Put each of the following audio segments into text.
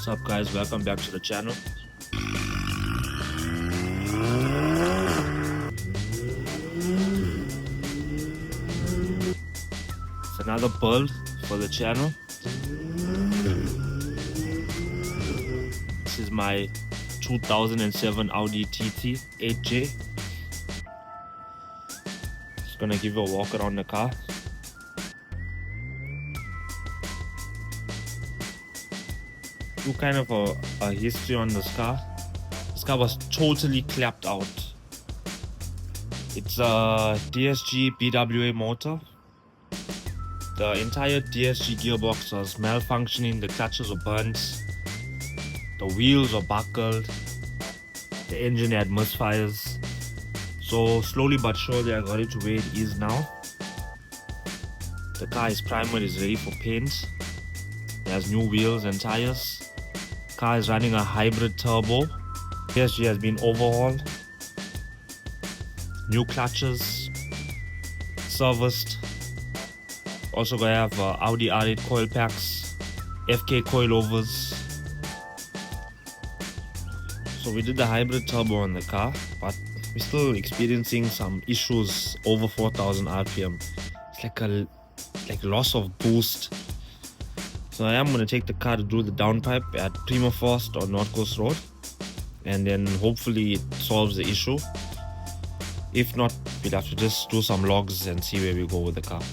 What's up guys, welcome back to the channel. It's another build for the channel. This is my 2007 Audi TT 8J. Just gonna give you a walk around the car. Do kind of a history on this car. This car was totally clapped out. It's a DSG BWA motor. The entire DSG gearbox was malfunctioning, the clutches were burnt, the wheels were buckled, the engine had misfires. So slowly but surely I got it to where it is now. The car is primed, is ready for paint. It has new wheels and tires. Car is running a hybrid turbo. DSG has been overhauled. New clutches, serviced. Also gonna have Audi R8 coil packs, FK coilovers. So we did the hybrid turbo on the car, but we're still experiencing some issues over 4,000 RPM. It's like loss of boost. So I am gonna take the car to do the downpipe at Prima Forst or North Coast Road, and then hopefully it solves the issue. If not, we'll have to just do some logs and see where we go with the car.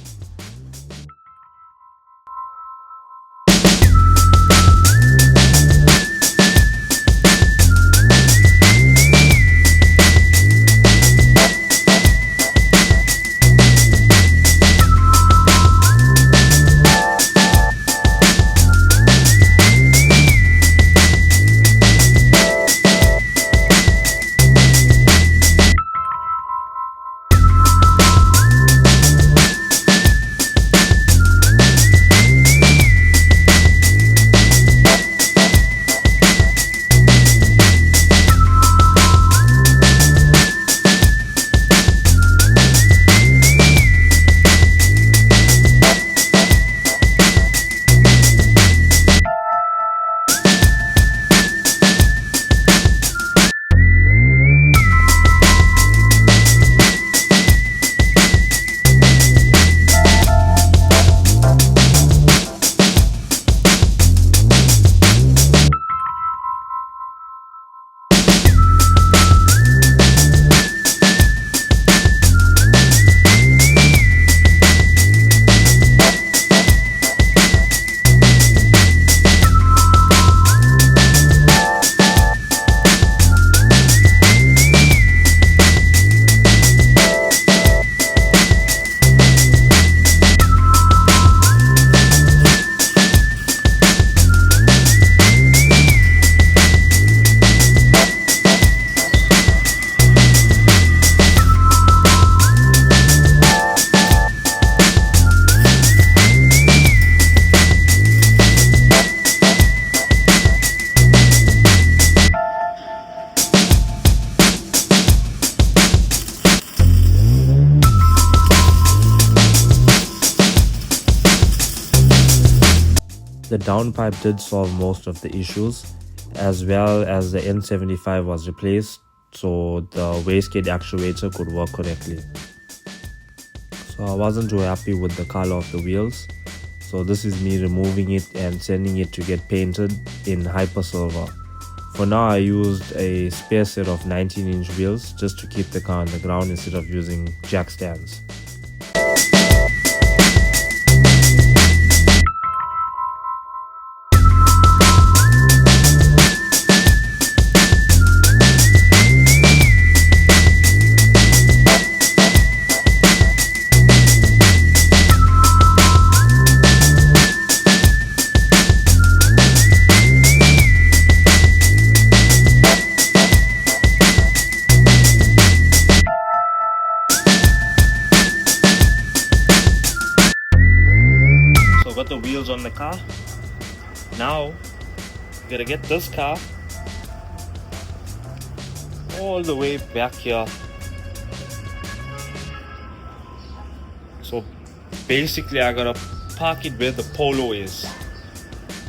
The downpipe did solve most of the issues, as well as the N75 was replaced so the wastegate actuator could work correctly. So I wasn't too happy with the color of the wheels, so this is me removing it and sending it to get painted in hyper silver. For now I used a spare set of 19-inch wheels just to keep the car on the ground instead of using jack stands. Got the wheels on the car. Now gotta get this car all the way back here. So basically I gotta park it where the Polo is.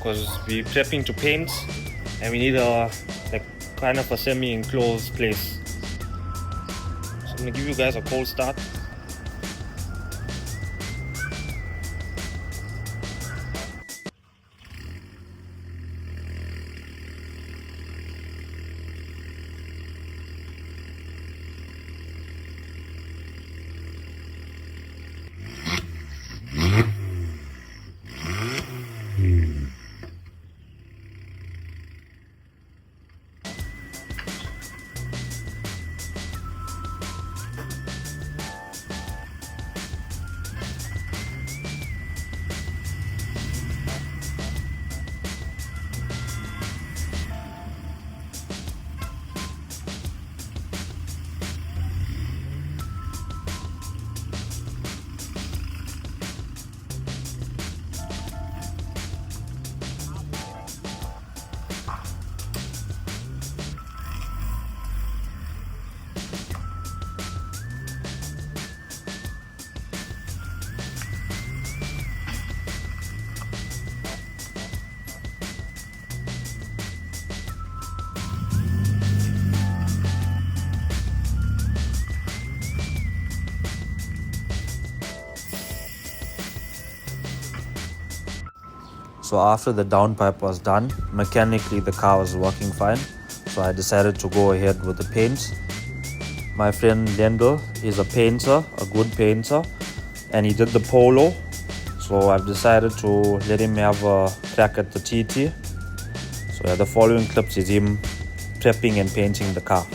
because we're prepping to paint and we need a like kind of a semi-enclosed place. So I'm gonna give you guys a cold start. So after the downpipe was done, mechanically the car was working fine. So I decided to go ahead with the paint. My friend Lendl is a painter, a good painter, and he did the Polo. So I've decided to let him have a crack at the TT. So the following clips is him prepping and painting the car.